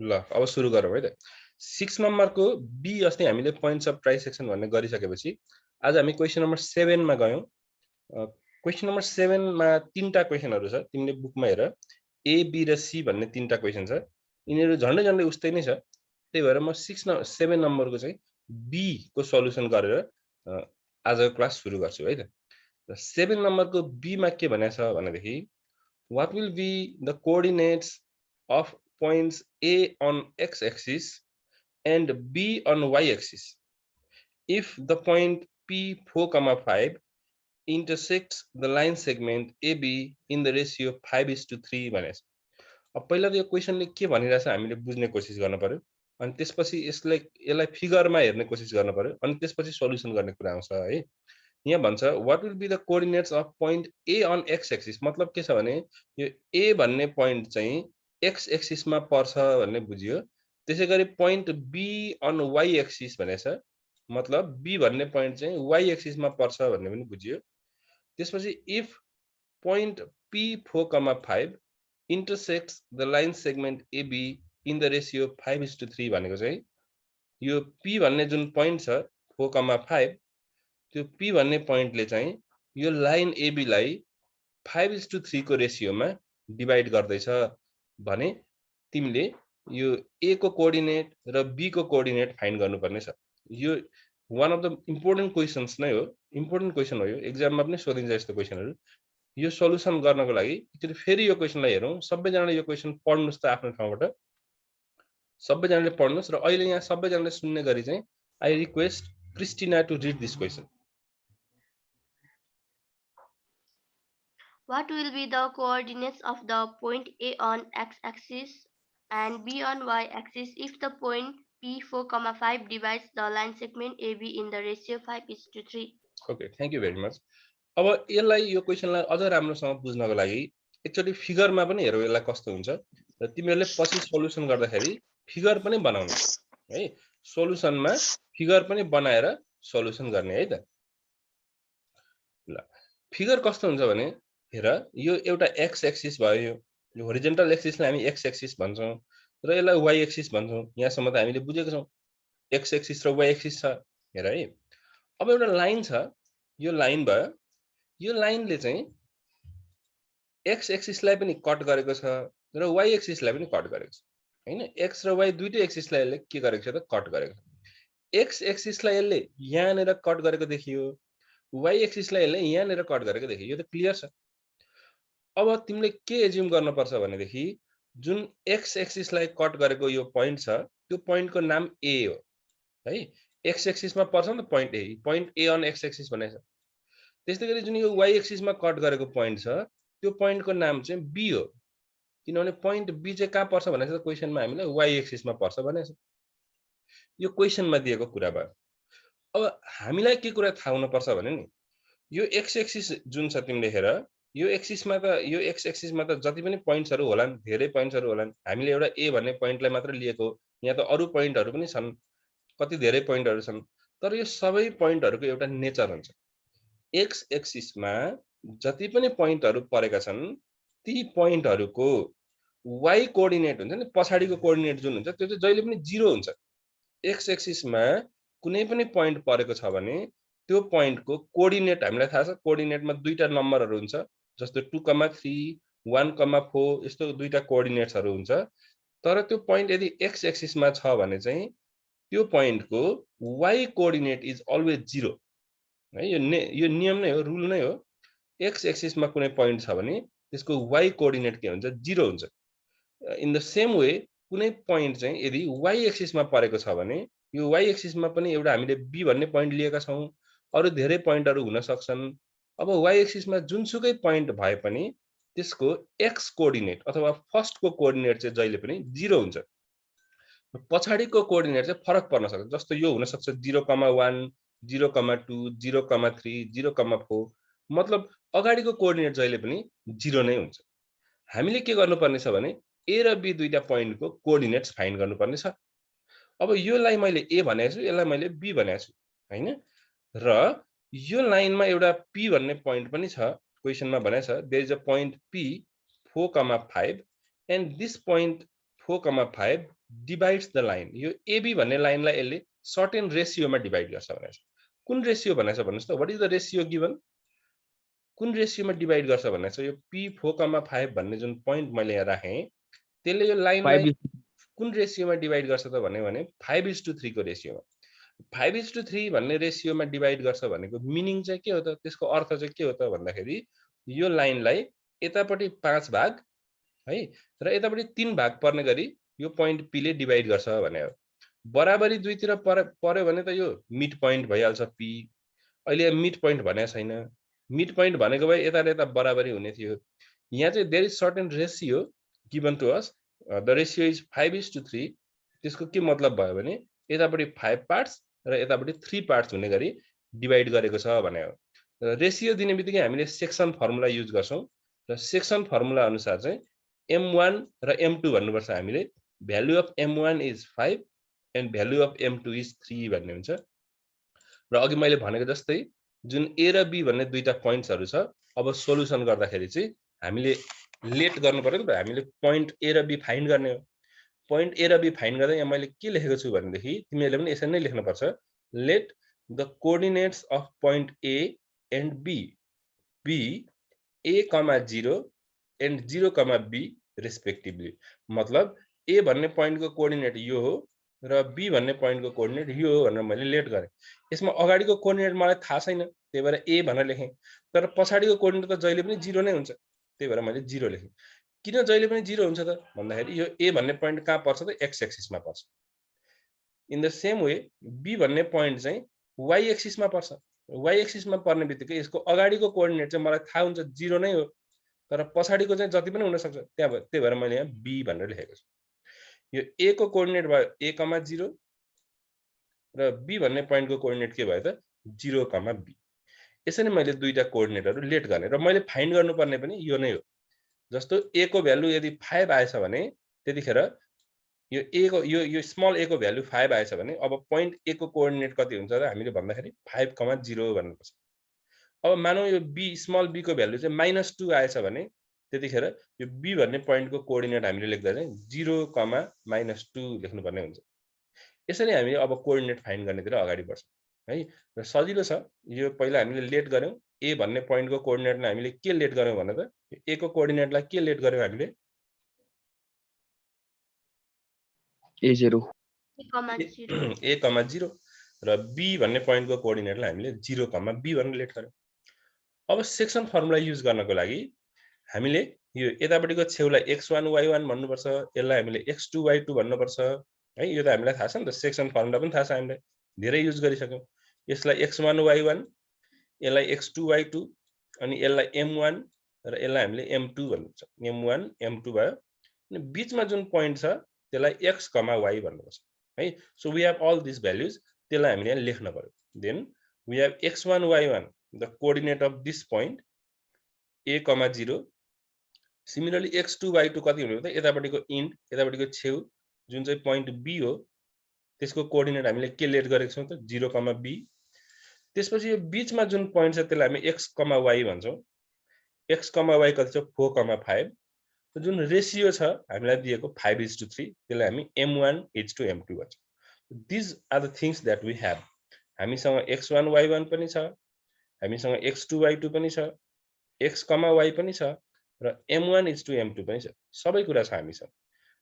ल अब सुरु गरौँ है त 6 नम्बरको बी अस्ति हामीले पोइन्ट्स अफ ट्राइसेक्सन भन्ने गरिसकेपछि आज हामी क्वेशन नम्बर 7 मा गयौं क्वेशन नम्बर 7 मा तीनटा क्वेशनहरु छ तिमीले बुकमा हेर ए बी र सी भन्ने तीनटा क्वेशन छ यिनीहरु झन्डै झन्डै उस्तै नै छ त्यही भएर म 7 नम्बरको चाहिँ बी को सल्युसन गरेर आजको क्लास सुरु गर्छु है त 7 नम्बरको बी मा के भनेको छ भनेदेखि what will be the coordinates of points A on x-axis and B on y-axis if the point P4,5 intersects the line segment AB in the ratio 5:3 भनेछ। अब पहिला त यो क्वेशनले के भनिरहेछ हामीले बुझ्ने कोसिस गर्न पर्यो अनि त्यसपछि यसलाई फिगरमा हेर्ने कोसिस गर्न पर्यो अनि त्यसपछि सल्युसन गर्ने कुरा आउँछ है। यहाँ भन्छ what will be the coordinates of point A on x axis मतलब के छ भने यो A भन्ने पोइन्ट चाहिँ x एक्सिस मा पर्छ भन्ने बुझियो त्यसैगरी point B on y axis भनेछ मतलब B भन्ने पोइन्ट चाहिँ y एक्सिस मा पर्छ भन्ने पनि बुझियो त्यसपछि if point P4,5 intersects the line segment AB in the ratio 5:3 भनेको चाहिँ यो P भन्ने जुन पोइन्ट छ 4,5 त्यो P भन्ने पोइन्टले चाहिँ यो लाइन AB लाई 5:3 को रेशियोमा डिवाइड गर्दैछ भने तिमीले यो A को कोअर्डिनेट र B को कोअर्डिनेट फाइन्ड गर्नुपर्ने छ। यो one of the important questions नै हो, इम्पोर्टेन्ट क्वेशन हो यो, एक्जाममा पनि सोधिन्छ यस्तो क्वेशनहरु। यो सल्युसन गर्नको लागि एकचोटी फेरि यो क्वेशनलाई हेरौं। सबैजनाले यो क्वेशन पढ्नुस् त आफ्नो ठाउँबाट, सबैजनाले पढ्नुस् र अहिले यहाँ सबैजनाले सुन्ने गरी चाहिँ I request Christina to read this question. What will be the coordinates of the point A on x-axis and B on y-axis if the point P4,5 divides the line segment AB in the ratio 5:3? Okay, thank you very much. अब यसलाई यो क्वेशनलाई अझ राम्रोसँग बुझ्नको लागि एकचोटी फिगरमा पनि हेरौ यसलाई कस्तो हुन्छ र तिमीहरुले पछि सल्युसन गर्दाखेरि फिगर पनि बनाउनु है। सल्युसनमा फिगर पनि बनाएर सल्युसन गर्ने है त। ल फिगर कस्तो हुन्छ भने हेर यो एउटा x एक्सिस भयो, यो होरिजन्टल एक्सिसलाई हामी x एक्सिस भन्छौं र यसलाई y एक्सिस भन्छौं। यहाँसम्म त हामीले बुझेको छौं x एक्सिस र y एक्सिस छ हेर है। अब एउटा लाइन छ, यो लाइन भयो, यो लाइनले चाहिँ x एक्सिसलाई पनि कट गरेको छ र y एक्सिसलाई पनि कट गरेको छ हैन। x र y दुईटै एक्सिसलाई यसले के गरेको छ त कट गरेको छ। x एक्सिसलाई यसले यहाँनेर कट गरेको देखियो, y एक्सिसलाई यसले यहाँनेर कट गरेको देखियो। यो त क्लियर छ। अब तिमीले के एज्युम गर्नुपर्छ भनेदेखि जुन x एक्सिसलाई कट गरेको यो पोइन्ट छ त्यो पोइन्टको नाम A हो है। x एक्सिसमा पर्छ नि त point A, point A on x axis भनेछ। त्यसैगरी जुन यो y एक्सिसमा कट गरेको पोइन्ट छ त्यो पोइन्टको नाम चाहिँ B हो किनभने पोइन्ट B चाहिँ कहाँ पर्छ भनेछ त क्वेशनमा हामीलाई y एक्सिसमा पर्छ भनेछ। यो क्वेशनमा दिएको कुरा भयो। अब हामीलाई के कुरा थाहा हुन पर्छ भने नि यो x एक्सिस जुन छ तिमीले हेर यो एक्सिसमा त यो x एक्सिसमा त जति पनि पोइन्ट्सहरु होलान्, धेरै पोइन्ट्सहरु होलान्। हामीले एउटा A भन्ने पोइन्टलाई मात्र लिएको हो। यहाँ त अरु पोइन्टहरु पनि छन्, कति धेरै पोइन्टहरु छन्। तर यो सबै पोइन्टहरुको एउटा नेचर हुन्छ। x एक्सिसमा जति पनि पोइन्टहरु परेका छन् ती पोइन्टहरुको y कोअर्डिनेट हुन्छ नि, पछाडीको कोअर्डिनेट जुन हुन्छ त्यो चाहिँ जहिले पनि 0 हुन्छ। x एक्सिसमा कुनै पनि पोइन्ट परेको छ भने त्यो पोइन्टको कोअर्डिनेट हामीलाई थाहा छ, कोअर्डिनेटमा दुईटा नम्बरहरु हुन्छ जस्तो 2,3 1,4 यस्तो दुईटा कोअर्डिनेट्सहरु हुन्छ। तर त्यो पोइन्ट यदि x एक्सिसमा छ भने चाहिँ त्यो पोइन्टको y कोअर्डिनेट इज अलवेज 0 है। यो नियम नै हो, रुल नै हो। x एक्सिसमा कुनै पोइन्ट छ भने त्यसको y कोअर्डिनेट के हुन्छ 0 हुन्छ। इन द सेम वे कुनै पोइन्ट चाहिँ यदि y एक्सिसमा परेको छ भने यो y एक्सिसमा पनि एउटा हामीले b भन्ने पोइन्ट लिएका छौं, अरु धेरै पोइन्टहरु हुन सक्छन्। अब y एक्सिसमा जुनसुकै पोइन्ट भए पनि त्यसको x कोअर्डिनेट अथवा फर्स्टको कोअर्डिनेट चाहिँ जहिले पनि 0 हुन्छ। पछाडीको कोअर्डिनेट चाहिँ फरक पर्न सक्छ। जस्तो यो हुन सक्छ 0,1 0,2 0,3 0,4 मतलब अगाडीको कोअर्डिनेट जहिले पनि 0 नै हुन्छ। हामीले के गर्नुपर्ने छ भने A र B दुईटा पोइन्टको कोअर्डिनेट्स फाइन्ड गर्नुपर्ने छ। अब योलाई मैले A भनेको छु, यसलाई मैले B भनेको छु हैन। र यो लाइनमा एउटा P भन्ने पोइन्ट पनि छ, क्वेशनमा भनेको छ there is a point P 4,5 and this point 4,5 divides the line, यो एबी भन्ने लाइनलाई यसले सर्टेन रेसियोमा डिभाइड गर्छ भनेको छ। कुन रेसियो भनेको छ भन्नुस् त, what is the ratio given, कुन रेसियोमा डिभाइड गर्छ भनेको छ। यो P4,5 भन्ने जुन पोइन्ट मैले यहाँ राखेँ त्यसले यो लाइनलाई कुन रेसियोमा डिभाइड गर्छ त भने 5:3 को रेसियोमा। 5:3 भन्ने रेसियोमा डिभाइड गर्छ भनेको मिनिङ चाहिँ के हो त, त्यसको अर्थ चाहिँ के हो त भन्दाखेरि यो लाइनलाई यतापट्टि 5 भाग है र यतापट्टि 3 भाग पर्ने गरी यो पोइन्ट पी ले डिभाइड गर्छ भने हो। बराबरी दुईतिर पर्यो भने त यो मिड पोइन्ट भइहाल्छ पी। अहिले मिड पोइन्ट भनेको छैन, मिड पोइन्ट भनेको भए यता र यता बराबरी हुने थियो। यहाँ चाहिँ there is certain ratio given to us, the ratio is 5:3। त्यसको के मतलब भयो भने यतापट्टि 5 पार्ट्स र यतापट्टि 3 पार्ट्स हुने गरी डिभाइड गरेको छ भने हो। रेसियो दिने बित्तिकै हामीले सेक्सन फर्मुला युज गर्छौं र सेक्सन फर्मुला अनुसार चाहिँ m1 र m2 भन्नुपर्छ हामीले। Value of m1 is 5 and value of m2 is 3 भन्ने हुन्छ। र अघि मैले भनेको जस्तै जुन ए र बी भन्ने दुईटा पोइन्ट्सहरु छ, अब सोलुसन गर्दाखेरि चाहिँ हामीले लेट गर्नु पर्यो नि त, हामीले पोइन्ट ए र बी फाइन्ड गर्ने हो। पोइन्ट ए र बी फाइन्ड गर्दा यहाँ मैले के लेखेको छु भनेदेखि तिमीहरूले पनि यसरी नै लेख्नु पर्छ, let the coordinates of point A and B B a,0 and 0,b respectively. मतलब ए भन्ने पोइन्टको कोअर्डिनेट यो हो र बी भन्ने पोइन्टको कोअर्डिनेट यो हो भनेर मैले लेट गरेँ। यसमा अगाडिको कोअर्डिनेट मलाई थाहा छैन, त्यही भएर ए भनेर लेखेँ। तर पछाडिको कोअर्डिनेट त जहिले पनि 0 नै हुन्छ, त्यही भएर मैले 0 लेखेँ। किन जहिले पनि 0 हुन्छ त भन्दाखेरि यो ए भन्ने पोइन्ट कहाँ पर्छ त, एक्स एक्सिसमा पर्छ। In the same way B भन्ने पोइन्ट चाहिँ वाई एक्सिसमा पर्छ। वाई एक्सिसमा पर्ने बित्तिकै यसको अगाडिको कोअर्डिनेट चाहिँ मलाई थाहा हुन्छ 0 नै हो, तर पछाडिको चाहिँ जति पनि हुन सक्छ, त्यही भएर मैले यहाँ बी भनेर लेखेको छु। यो ए को कोअर्डिनेट भयो a,0 र बी भन्ने पोइन्टको कोअर्डिनेट के भयो त 0,b। यसरी मैले दुईटा कोअर्डिनेटहरु लेट गर्ने र मैले फाइन्ड गर्नुपर्ने पनि यो नै हो। जस्तो a को भ्यालु यदि 5 आएछ भने त्यतिखेर यो a को यो स्मल a को भ्यालु 5 आएछ भने अब पोइन्ट a को कोअर्डिनेट कति हुन्छ र हामीले भन्दाखेरि 5,0 भन्नुपर्छ। अब मानौ यो b स्मल b को भ्यालु चाहिँ -2 आएछ भने त्यतिखेर यो b भन्ने पोइन्टको कोअर्डिनेट हामीले लेख्दा चाहिँ 0,-2 लेख्नुपर्ने हुन्छ। यसरी हामी अब कोअर्डिनेट फाइन्ड गर्नेतिर अगाडि बढ्छौं है। र सजिलो छ यो, पहिला हामीले लेट गर्यौं a भन्ने पोइन्टको कोअर्डिनेटलाई हामीले के लेट गर्यौं भने त a को कोअर्डिनेटलाई के लेट गर्यौं हामीले a,0 र b भन्ने पोइन्टको कोअर्डिनेटलाई हामीले 0,b भनेर लेट गर्यौं। अब सेक्सन फर्मुला युज गर्नको लागि हामीले यो यतापट्टिको छेउलाई x1 y1 भन्नुपर्छ, यसलाई हामीले x2 y2 भन्नुपर्छ है। यो त हामीलाई थाहा छ नि त, सेक्सन फर्मुला पनि थाहा छ, हामीले धेरै युज गरिसक्यौं। यसलाई x1 y1, यसलाई x2 y2 अनि यसलाई m1 र यसलाई हामीले m2 भन्नुहुन्छ। m1 m2 भयो अनि बीचमा जुन पोइन्ट छ त्यसलाई x, y भन्नुपर्छ है। So we have all this values, त्यसलाई हामीले यहाँ लेख्न पर्यो। Then we have x1 y1 the coordinate of this point a,0। Similarly x2 y2 कति हुने हो त, यतापट्टिको इन्ड यतापट्टिको छेउ जुन चाहिँ पोइन्ट b हो त्यसको कोअर्डिनेट हामीले के लेट गरेको छौं त 0,b। त्यसपछि यो बीचमा जुन पोइन्ट छ त्यसलाई हामी x, y भन्छौं। x, y कति छ 4,5। जुन रेशियो छ हामीलाई दिएको 5:3, त्यसलाई हामी m1:m2 भन्छौं। This are the things that we have. हामीसँग x1 y1 पनि छ, हामीसँग x2 y2 पनि छ, x, y पनि छ र m1:m2 पनि छ। सबै कुरा छ हामीसँग।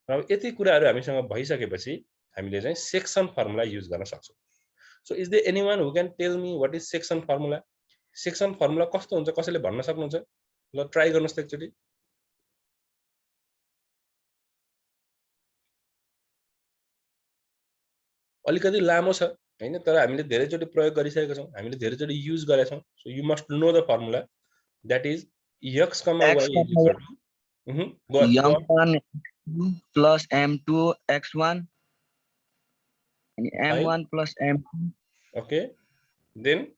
र यति कुराहरु हामीसँग भइसकेपछि हामीले चाहिँ सेक्सन फर्मुला युज गर्न सक्छौं। So is there anyone who can tell me what is section formula? Section formula कस्तो हुन्छ, कसैले भन्न सक्नुहुन्छ? ल ट्राई गर्नुस् त एकचोटी। अलिकति लामो छ हैन, तर हामीले धेरैचोटि प्रयोग गरिसकेका छौं, हामीले धेरैचोटि युज गरेका छौं। So you must know the formula, that is x, y is equal to m1 plus m2 x1 and m1 plus m2. Okay, then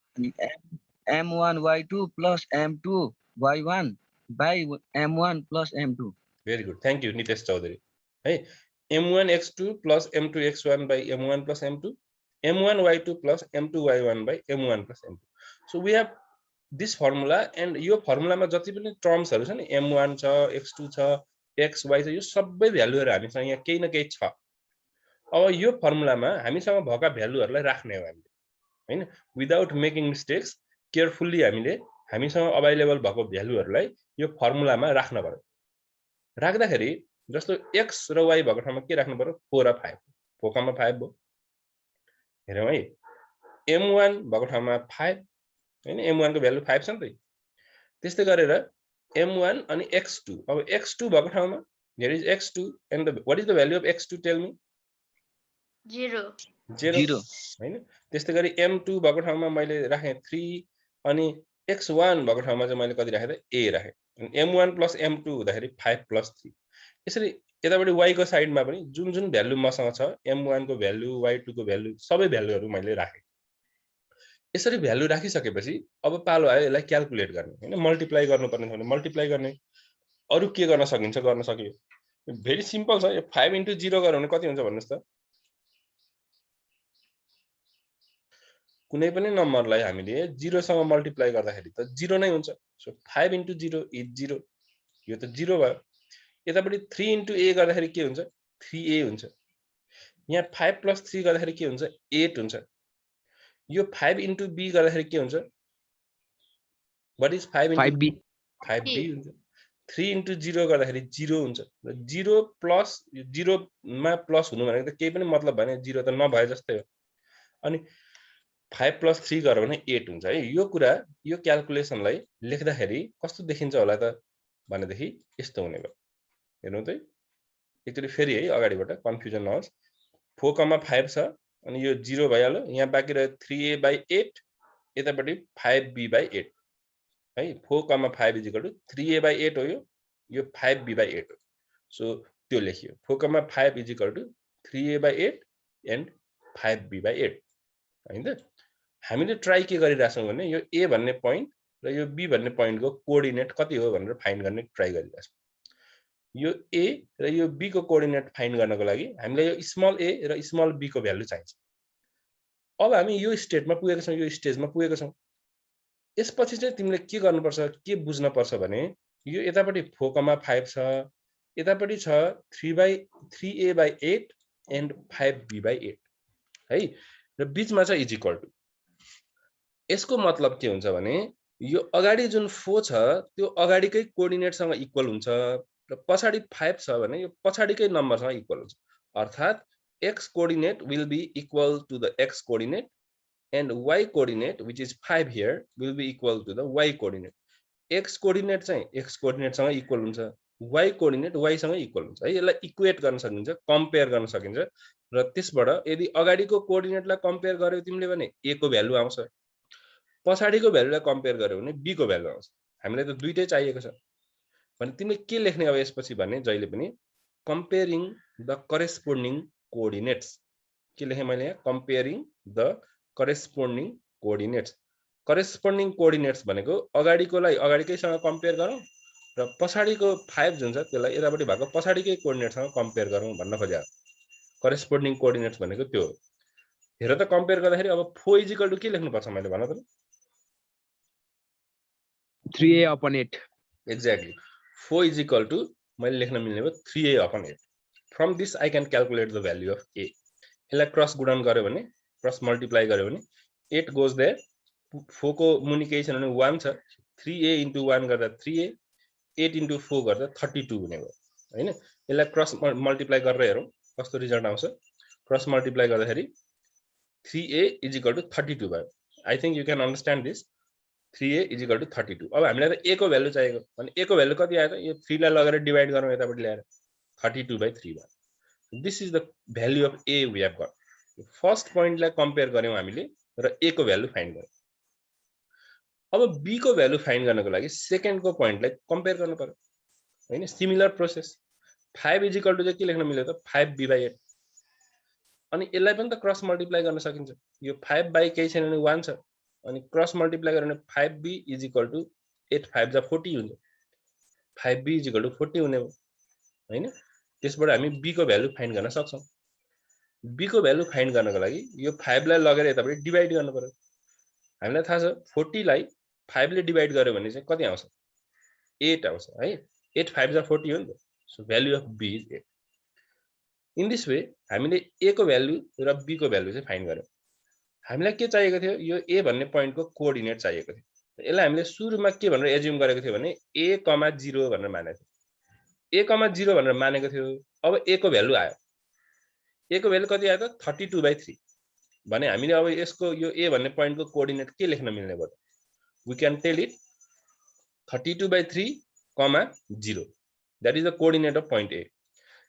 m1 y2 plus m2 y1 by m1 plus m2. Very good, thank you Nitesh Chaudhary. Hey, m1 x2 plus m2 x1 by m1 plus m2, m1 y2 plus m2 y1 by m1 plus m2. So we have this formula, and यो फर्मुलामा जति पनि टर्म्सहरु छ नि, m1 छ, x2 छ, x, y छ, यो सबै भ्यालुहरु हामीसँग यहाँ केही न केही छ अब यो फर्मुलामा हामीसँग भएका भ्यालुहरुलाई राख्ने हो हामीले हैन विदाउट मेकिङ मिस्टेक्स केयरफुल्ली हामीले हामीसँग अवेलेबल भएको भ्यालुहरुलाई यो फर्मुलामा राख्न पर्यो राख्दाखेरि जस्तो x र y भएको ठाउँमा के राख्नु पर्यो 4 र 5 4, 5 भयो हेरौँ है m1 भएको ठाउँमा 5 हैन m1 को भ्यालु 5 छ नि त त्यस्तै गरेर m1 अनि x2 अब x2 भएको ठाउँमा here is x2 and what is the value of x2 tell me 0 0 हैन त्यस्तै गरी m2 भएको ठाउँमा मैले राखे 3 अनि x1 भएको ठाउँमा चाहिँ मैले कति राखे त a राखे अनि m1 + m2 हुँदाखेरि 5 + 3 यसरी यतापटि y को साइडमा पनि जुन जुन भ्यालु मसँग छ m1 को भ्यालु y2 को भ्यालु सबै भ्यालुहरु मैले राखे यसरी भ्यालु राखिसकेपछि अब पालो आयो यसलाई क्याल्कुलेट गर्ने हैन मल्टिप्लाई गर्नुपर्ने छ भने मल्टिप्लाई गर्ने अरु के गर्न सकिन्छ गर्न सकियो भेरी सिम्पल छ यो 5 * 0 गर्यो भने कति हुन्छ भन्नुस् त कुनै पनि नम्बरलाई हामीले 0 सँग मल्टिप्लाई गर्दाखेरि त 0 नै हुन्छ सो 5 * 0 इज 0 यो त 0 भयो यतापटि 3 * a गर्दाखेरि के हुन्छ 3a हुन्छ यहाँ 5 + 3 गर्दाखेरि के हुन्छ 8 हुन्छ यो 5 * b गर्दाखेरि के हुन्छ व्हाट इज 5 * 5b 5b हुन्छ 3 * 0 गर्दाखेरि 0 हुन्छ 0 प्लस 0 मा प्लस हुनु भनेको त केही पनि मतलब भएन 0 त नभए जस्तै हो अनि 5 + 3 गर्यो भने 8 हुन्छ है यो कुरा यो क्याल्कुलेसनलाई लेख्दाखेरि कस्तो देखिन्छ होला त भनेदेखि यस्तो हुने भयो हेर्नु त एकचोटी फेरि है अगाडिबाट कन्फ्युजन नहोस् 4,5 छ अनि यो 0 भइहाल्यो यहाँ बाँकी रह्यो 3a/8 यतापटि 5b/8 है 4,5 = 3a/8 हो यो 5b/8 हो सो त्यो लेखियो 4,5 = 3a/8 and 5b/8 हैन त हामीले ट्राई के गरिराछौं भने यो a भन्ने पोइन्ट र यो b भन्ने पोइन्टको कोअर्डिनेट कति हो भनेर फाइन्ड गर्ने ट्राई गरिराछौं यो a र यो b को कोअर्डिनेट फाइन्ड गर्नको लागि हामीले यो स्मल a र स्मल b को भ्यालु चाहिन्छ अब हामी यो स्टेटमा पुगेका छौं यो स्टेजमा पुगेका छौं यसपछि चाहिँ तिमीले के गर्नुपर्छ के बुझ्न पर्छ भने यो यतापटि 4,5 छ यतापटि छ 3a/8 and 5b/8 है र बीचमा छ इज इक्वल टु यसको मतलब के हुन्छ भने यो अगाडि जुन 4 छ त्यो अगाडिकै कोअर्डिनेटसँग इक्वल हुन्छ र पछाडी 5 छ भने यो पछाडीकै नम्बरसँग इक्वल हुन्छ अर्थात x coordinate will be equal to the x coordinate and y coordinate which is 5 here will be equal to the y coordinate x coordinate चाहिँ x coordinate सँग इक्वल हुन्छ y coordinate y सँग equal हुन्छ है यसलाई equate गर्न सकिन्छ compare गर्न सकिन्छ र त्यसबाट यदि अगाडिको कोअर्डिनेटलाई कम्पेयर गर्यो तिमीले भने a को भ्यालु आउँछ पछाडीको भ्यालुलाई कम्पेयर गर्यो भने b को भ्यालु आउँछ हामीलाई त दुईटै चाहिएको छ भने तिमीले के लेख्ने अब यसपछि भने जहिले पनि कम्पेयरिङ द करेस्पोन्डिङ कोअर्डिनेट्स के लेखे मैले यहाँ कम्पेयरिङ द करेस्पोन्डिङ कोअर्डिनेट्स भनेको अगाडिकोलाई अगाडिकैसँग कम्पेयर गरौँ र पछाडीको 5 जुन छ त्यसलाई यतापटि भएको पछाडीकै कोअर्डिनेटसँग कम्पेयर गरौँ भन्न खोजे करेस्पोन्डिङ कोअर्डिनेट्स भनेको त्यो हो हेर त कम्पेयर गर्दाखेरि अब 4 = के लेख्नु पर्छ मैले भन्न त 3a/8 एक्ज्याक्टली 4 = मैले लेख्न मिल्ने भयो 3a/8 from this I can calculate the value of a यसलाई क्रस गुणन गर्यो भने क्रस मल्टिप्लाई गर्यो भने 8 गोज देयर 4 को मुनि केही छैन भने 1 छ 3a * 1 गर्दा 3a 8 * 4 गर्दा 32 हुने भयो हैन यसलाई क्रस मल्टिप्लाई गरेर हेरौं कस्तो रिजल्ट आउँछ क्रस मल्टिप्लाई गर्दाखेरि 3a = 32 भयो I think you can understand this 3a = 32 अब हामीलाई त a को भ्यालु चाहिएको भने a को भ्यालु कति आयो त यो 3 लाई लगेर डिवाइड गरौँ यतापटि ल्याएर 32/3 भयो this is the value of a we have got first पोइन्टलाई कम्पेयर गर्यौं हामीले र a को भ्यालु फाइन्ड गर्यौं अब b को भ्यालु फाइन्ड गर्नको लागि सेकेन्डको पोइन्टलाई कम्पेयर गर्नु पर्यो हैन सिमिलर प्रोसेस 5 = चाहिँ के लेख्न मिल्यो त 5b/8 अनि यसलाई पनि त क्रस मल्टिप्लाई गर्न सकिन्छ यो 5 बाइ केही छैन भने 1 छ अनि क्रस मल्टिप्लाई गर्यो भने 5b = 8 5 जा 40 हुन्छ 5b = 40 हुने हो हैन त्यसबाट हामी b को भ्यालु फाइन्ड गर्न सक्छौं b को भ्यालु फाइन्ड गर्नको लागि यो 5 लाई लगेर यतापटि डिवाइड गर्नु पर्यो हामीलाई थाहा छ 40 लाई 5 ले डिवाइड गर्यो भने चाहिँ कति आउँछ 8 आउँछ है 8 5 जा 40 हो नि त so value of b is 8 in this way हामीले a को भ्यालु र b को भ्यालु चाहिँ फाइन्ड गर्यौं हामीलाई के चाहिएको थियो यो a भन्ने पोइन्टको कोअर्डिनेट चाहिएको थियो यसलाई हामीले सुरुमा के भनेर एज्युम गरेको थियो भने a, 0 भनेर मानेको थियो a, 0 भनेर मानेको थियो अब a को भ्यालु आयो a को भ्यालु कति आयो त 32/3 भने हामीले अब यसको यो a भन्ने पोइन्टको कोअर्डिनेट के लेख्न मिल्ने भयो we can tell it 32/3, 0 that is the coordinate of point A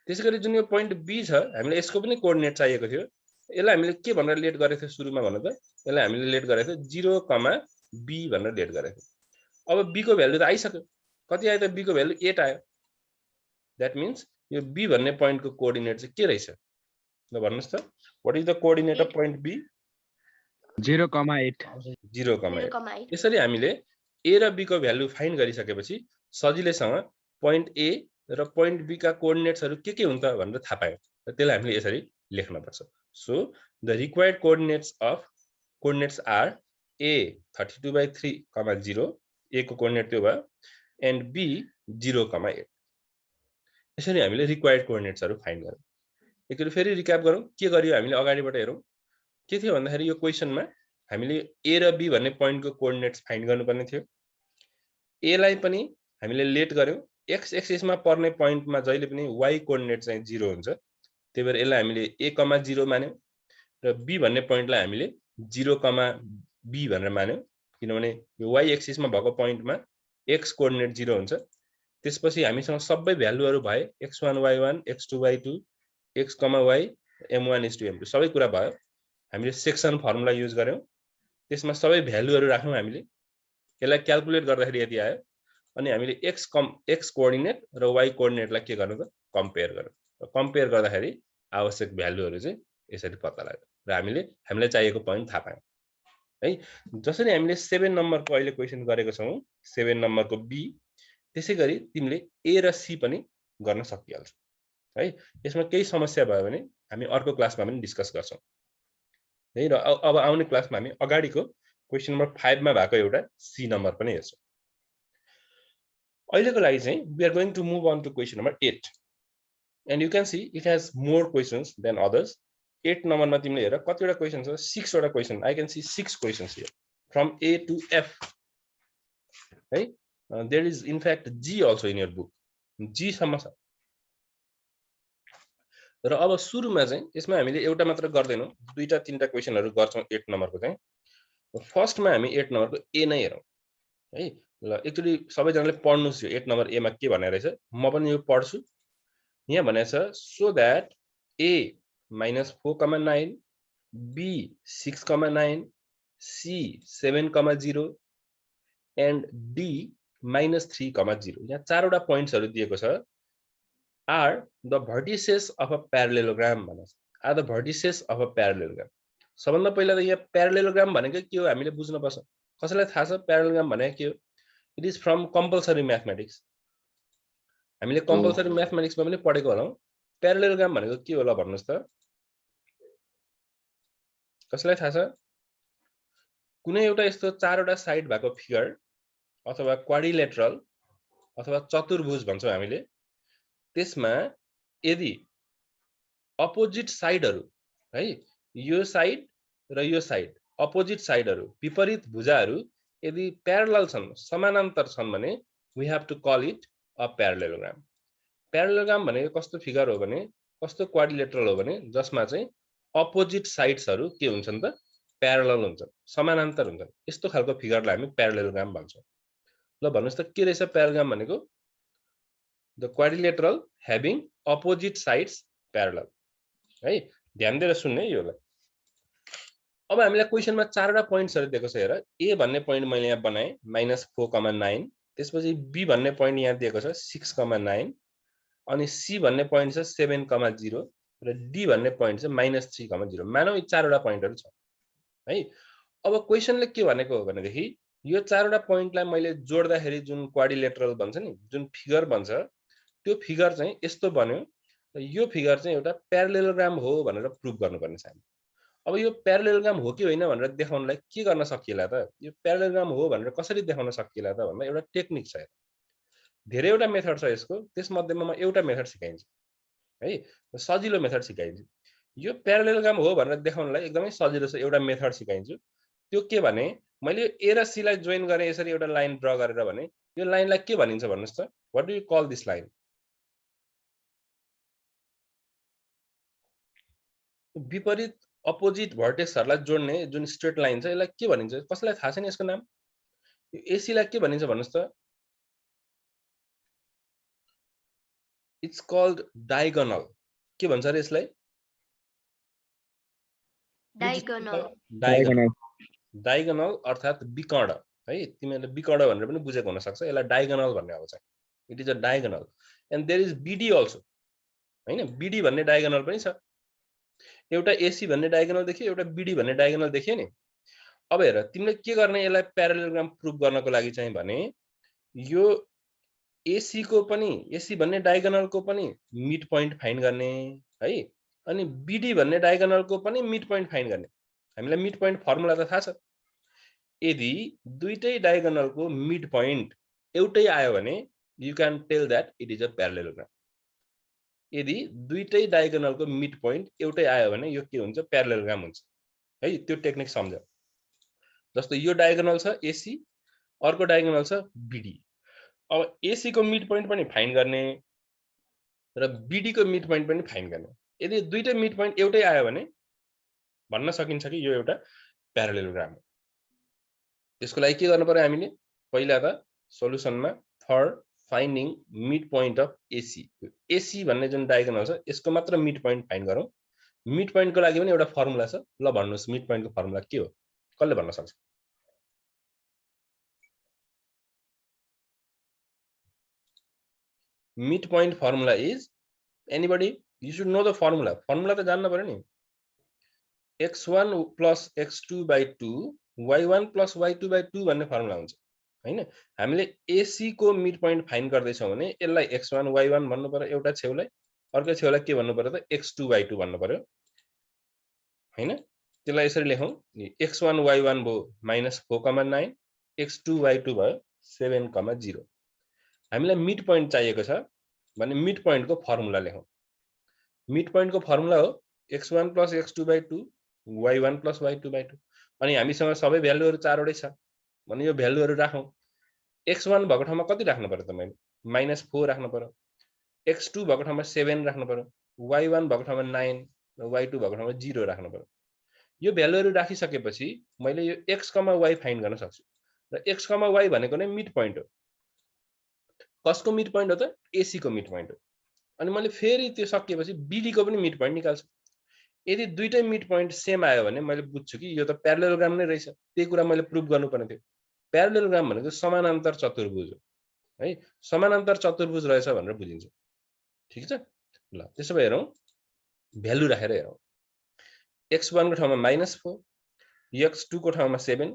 त्यसैगरी जुन यो पोइन्ट B छ हामीले यसको पनि कोअर्डिनेट चाहिएको थियो यसलाई हामीले के भनेर लेट गरेको थियो सुरुमा भन्नु त यसलाई हामीले लेट गरेको थियो 0, B भनेर लेट गरेको थियो अब B को भ्यालु त आइसक्यो कति आयो त B को भ्यालु 8 आयो दैट मीन्स यो B भन्ने पोइन्टको कोअर्डिनेट चाहिँ के रहेछ ल भन्नुस् त what is the coordinate of point B 0,8 0,8 यसरी हामीले A र B को भ्यालु फाइन्ड गरिसकेपछि सजिलैसँग पोइन्ट A र पोइन्ट B का कोअर्डिनेट्सहरु के हुन्छ भनेर थाहा पायौं र त्यसलाई हामीले यसरी लेख्न पर्छ so the required coordinates are A 32/3, 0 A को कोअर्डिनेट त्यो भयो एन्ड B 0,8 यसरी हामीले रिक्वायर्ड कोअर्डिनेट्सहरु फाइन्ड गर्यौं एकचोटी फेरि रिक्याप गरौं के गरियो हामीले अगाडिबाट हेरौं के थियो भन्दाखेरि यो क्वेशनमा हामीले A र B भन्ने पोइन्टको कोअर्डिनेट्स फाइन्ड गर्नुपर्ने थियो A लाई पनि हामीले लेट गर्यौं x एक्सिसमा पर्ने पोइन्टमा जहिले पनि y कोअर्डिनेट चाहिँ 0 हुन्छ त्यही भएर यसलाई हामीले a, 0 मान्यौं र b भन्ने पोइन्टलाई हामीले 0, b भनेर मान्यौं किनभने यो y एक्सिसमा भएको पोइन्टमा x कोअर्डिनेट 0 हुन्छ त्यसपछि हामीसँग सबै भ्यालुहरु भए x1 y1 x2 y2 x, y m1 m2 सबै कुरा भयो हामीले सेक्सन फर्मुला युज गर्यौं त्यसमा सबै भ्यालुहरु राख्यौं हामीले यसलाई क्याल्कुलेट गर्दाखेरि यति आयो अनि हामीले x कोअर्डिनेट र y कोअर्डिनेटलाई के गर्नु त कम्पेयर गर्नु कम्पेयर गर्दाखेरि आवश्यक भ्यालुहरु चाहिँ यसरी पत्ता लाग्यो र हामीलाई चाहिएको पोइन्ट थाहा पायौं है जसरी हामीले 7 नम्बरको अहिले क्वेशन गरेको छौं 7 नम्बरको B त्यसैगरी तिमीले A र C पनि गर्न सकिहाल्छ है यसमा केही समस्या भयो भने हामी अर्को क्लासमा पनि डिस्कस गर्छौं है र अब आउने क्लासमा हामी अगाडिको क्वेशन नम्बर 5 मा भएको एउटा C नम्बर पनि हेर्छौं अहिलेको लागि चाहिँ we are going to move on to question number 8 and you can see it has more questions than others 8 नम्बरमा तिमीले हेर कतिवटा क्वेशन छ 6 वटा question I can see 6 questions here from A to F है there is in fact G also in your book G सम्म छ र अब सुरुमा चाहिँ यसमा हामीले एउटा मात्र गर्दैनौं दुईटा तीनटा क्वेशनहरु गर्छौं 8 नम्बरको चाहिँ फर्स्टमा हामी 8 नम्बरको A नै हेरौं है ल एकचोटी सबैजनाले पढ्नुस् यो 8 नम्बर A मा के भनेको रहेछ म पनि यो पढ्छु यहाँ भनेको छ so that A -4,9 B 6,9 C 7,0 and D -3,0 यहाँ चारवटा पोइन्ट्सहरु दिएको छ are the vertices of a parallelogram भनेको छ are the vertices of a parallelogram सबभन्दा पहिला त यहाँ parallelogram भनेको के हो हामीले बुझ्न पर्छ कसैलाई थाहा छ parallelogram भनेको के हो it is from compulsory mathematics हामीले compulsory mathematics मा पनि पढेको होला parallelogram भनेको के होला भन्नुस् त कसैलाई थाहा छ कुनै एउटा यस्तो चारवटा साइड भएको फिगर अथवा क्वाड्रिलेटरल अथवा चतुर्भुज भन्छौं हामीले त्यसमा यदि अपोजिट साइडहरु है यो साइड र यो साइड अपोजिट साइडहरु विपरीत भुजाहरु यदि प्यारलल छन् समानान्तर छन् भने we have to call it a parallelogram parallelogram भनेको कस्तो फिगर हो भने कस्तो क्वाड्रिलेटरल हो भने जसमा चाहिँ अपोजिट साइड्सहरु के हुन्छन् त प्यारलल हुन्छन् समानान्तर हुन्छन् यस्तो खालको फिगरलाई हामी प्यारलेलोग्राम भन्छौं ल भन्नुस् त के रहेछ प्यारलेलोग्राम भनेको the quadrilateral having opposite sides parallel है ध्यान दिएर सुन्ने योलाई अब हामीलाई क्वेशनमा चारवटा पोइन्ट्सहरु दिएको छ हेर A भन्ने पोइन्ट मैले यहाँ बनाए -4,9 त्यसपछि B भन्ने पोइन्ट यहाँ दिएको छ 6,9 अनि C भन्ने पोइन्ट छ 7,0 र D भन्ने पोइन्ट छ -3,0 मानौ यी चारवटा पोइन्टहरु छ है अब क्वेशनले के भनेको हो भनेदेखि यो चारवटा पोइन्टलाई मैले जोड्दाखेरि जुन क्वाड्रिलेटरल भन्छ नि जुन फिगर भन्छ त्यो फिगर चाहिँ यस्तो बन्यो र यो फिगर चाहिँ एउटा प्यारलेलोग्राम हो भनेर प्रुफ गर्नुपर्ने छ अब यो प्यारलेलोग्राम हो कि होइन भनेर देखाउनलाई के गर्न सकिएला त यो प्यारलेलोग्राम हो भनेर कसरी देखाउन सकिएला त भन्दा एउटा टेक्निक छ धेरैवटा मेथड छ यसको त्यसमध्येमा म एउटा मेथड सिकाइन्छु है सजिलो मेथड सिकाइदिन्छु यो प्यारालेलोग्राम हो भनेर देखाउनलाई एकदमै सजिलो छ एउटा मेथड सिकाइदिन्छु त्यो के भने मैले ए र सी लाई जोइन गरे यसरी एउटा लाइन ड्रा गरेर भने यो लाइनलाई के भनिन्छ भन्नुस् त what do you call this line विपरीत अपोजिट भर्टेक्सहरुलाई जोड्ने जुन स्ट्रेट लाइन छ यसलाई के भनिन्छ कसैलाई थाहा छैन यसको नाम यो एसी लाई के भनिन्छ भन्नुस् त इट्स कल्ड डायगोनल के भन्छ रे यसलाई डायगोनल डायगोनल अर्थात विकर्ण है तिमीले विकर्ण भनेर पनि बुझेको हुन सक्छ यसलाई डायगोनल भन्ने हो चाहिँ it is a diagonal and there is BD also हैन बीडी भन्ने डायगोनल पनि छ एउटा एसी भन्ने डायगोनल देखियो एउटा बीडी भन्ने डायगोनल देखियो नि अब हेर तिमीले के गर्ने यसलाई प्यारालेलोग्राम प्रुफ गर्नको लागि चाहिँ भने यो एसी को पनि एसी भन्ने डायगोनल को पनि मिड पोइन्ट फाइन्ड गर्ने है अनि बीडी भन्ने डायगोनल को पनि मिड पोइन्ट फाइन्ड गर्ने हामीलाई मिड पोइन्ट फर्मुला त थाहा छ यदि दुईटै डायगोनल को मिड पोइन्ट एउटै आयो भने you can tell that it is a parallelogram यदि दुईटै डायगोनल को मिड पोइन्ट एउटै आयो भने यो के हुन्छ प्यारालेलोग्राम हुन्छ है त्यो टेक्निक सम्झ जस्तो यो डायगोनल छ एसी अर्को डायगोनल छ बीडी अब एसी को मिड पोइन्ट पनि फाइन्ड गर्ने र बीडी को मिड पोइन्ट पनि फाइन्ड गर्ने यदि दुईटै मिड पोइन्ट एउटै आयो भने भन्न सकिन्छ कि यो एउटा प्यारालेलोग्राम हो त्यसको लागि के गर्नु पर्यो हामीले पहिला त सोलुसनमा for finding mid point of AC AC भन्ने जुन डायगोनल छ यसको मात्र मिड पोइन्ट फाइन्ड गरौँ मिड पोइन्ट को लागि पनि एउटा फर्मुला छ ल भन्नुस् मिड पोइन्ट को फर्मुला के हो कसले भन्न सक्छ mid point formula is anybody you should know the formula formula त जान्न पर्यो नि x1 plus x2 by 2 y1 plus y2 by 2 भन्ने फर्मुला हुन्छ हैन हामीले एसी को मिड पोइन्ट फाइन्ड गर्दै छौं भने यसलाई x1 y1 भन्नु पर्यो एउटा छेउलाई अर्को छेउलाई के भन्नु पर्यो त x2 y2 भन्नु पर्यो हैन त्यसलाई यसरी लेखौं x1 y1 भो -4,9 x2 y2 भयो 7,0 हामीलाई मिड पोइन्ट चाहिएको छ भने मिड पोइन्ट को फर्मुला लेखौं मिड पोइन्ट को फर्मुला हो x1 plus x2 by 2 y1 plus y2 by 2 अनि हामीसँग सबै भ्यालुहरु चारवटै छ भने यो भ्यालुहरु राखौं x1 भएको ठाउँमा कति राख्नु पर्यो त मैले -4 राख्नु पर्यो x2 भएको ठाउँमा 7 राख्नु पर्यो y1 भएको ठाउँमा 9 र y2 भएको ठाउँमा 0 राख्नु पर्यो यो भ्यालुहरु राखिसकेपछि मैले यो x, y फाइन्ड गर्न सक्छु र x, y भनेको नै मिड पोइन्ट हो कसको मिड पोइन्ट हो त एसी को मिड पोइन्ट हो अनि मैले फेरि त्यो सकिएपछि बीडी को पनि मिड पोइन्ट निकाल्छु यदि दुईटै मिड पोइन्ट सेम आयो भने मैले बुझ्छु कि यो त प्यारालेलोग्राम नै रहेछ त्यही कुरा मैले प्रुफ गर्नुपर्ने थियो प्यारालेलोग्राम भनेको समानान्तर चतुर्भुज हो है समानान्तर चतुर्भुज रहेछ भनेर बुझिन्छ ठीक छ ल त्यसो भए हेरौं भ्यालु राखेर हेरौं x1 को ठाउँमा -4 x2 को ठाउँमा 7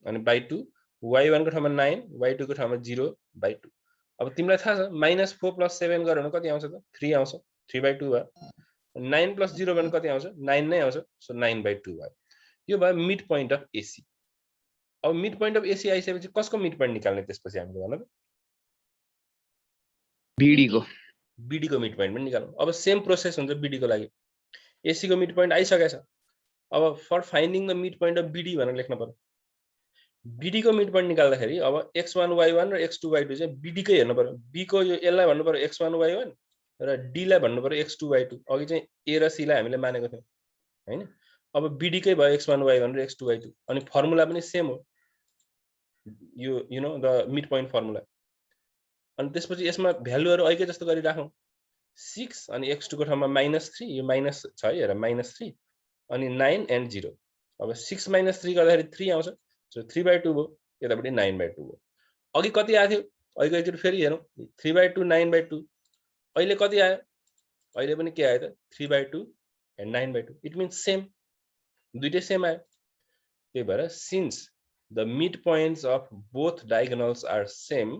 अनि by 2 y1 को ठाउँमा 9 y2 को ठाउँमा 0 by 2 अब तिमीलाई थाहा छ -4 + 7 गरे भने कति आउँछ त 3 आउँछ 3/2 भयो 9 + 0 भने कति आउँछ 9 नै आउँछ सो 9/2 भयो यो भयो मिड पोइन्ट अफ एसी अब मिड पोइन्ट अफ एसी आइसकेपछि कसको मिड पोइन्ट निकाल्ने त्यसपछि हामीले भन त बीडी को मिड पोइन्ट पनि निकाल्नु अब सेम प्रोसेस हुन्छ बीडी को लागि एसी को मिड पोइन्ट आइसकेछ अब for finding the mid point of BD भनेर लेख्न पर्यो बीडी को मिड पोइन्ट निकाल्दाखेरि अब x1 y1 र x2 y2 चाहिँ बीडी कै हेर्नु पर्यो बी को यो यसलाई भन्नु पर्यो x1 y1 र डी लाई भन्नु पर्यो x2 y2 अघि चाहिँ ए र सी लाई हामीले मानेको थियौ हैन अब बीडी कै भयो x1 y1 र x2 y2 अनि फर्मुला पनि सेम हो you know the mid point formula अनि त्यसपछि यसमा भ्यालुहरु अहिले जस्तो गरी राखौं 6 अनि x2 को ठाउँमा -3 यो माइनस छ है हेर -3 अनि 9 and 0 अब 6 - 3 गर्दाखेरि 3 आउँछ सो 3/2 भयो यतापटि 9/2 भयो अघि कति आथ्यो अहिले एकचोटी फेरि हेरौं 3/2 9/2 अहिले कति आयो अहिले पनि के आयो त 3/2 and 9/2 इट मीन्स सेम दुईटै सेम आयो त्यही भएर since the mid points of both diagonals are same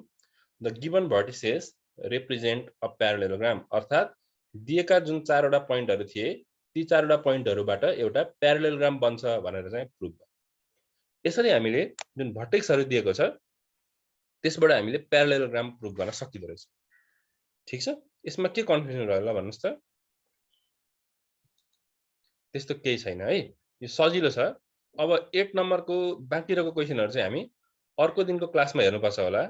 the given vertices represent a parallelogram अर्थात दिएका जुन चारवटा पोइन्टहरु थिए ती चारवटा पोइन्टहरुबाट एउटा प्यारालेलोग्राम बन्छ भनेर चाहिँ प्रुफ भयो यसरी हामीले जुन भर्टेक्सहरु दिएको छ त्यसबाट हामीले प्यारालेलोग्राम प्रुफ गर्न सकिदो रहेछ ठीक छ यसमा के कन्फ्युजन रह्यो ल भन्नुस् त त्यस्तो केही छैन है, यो सजिलो छ। अब 8 नम्बरको बाँकी रहेको क्वेसनहरु चाहिँ हामी अर्को दिनको क्लासमा हेर्नुपर्छ होला।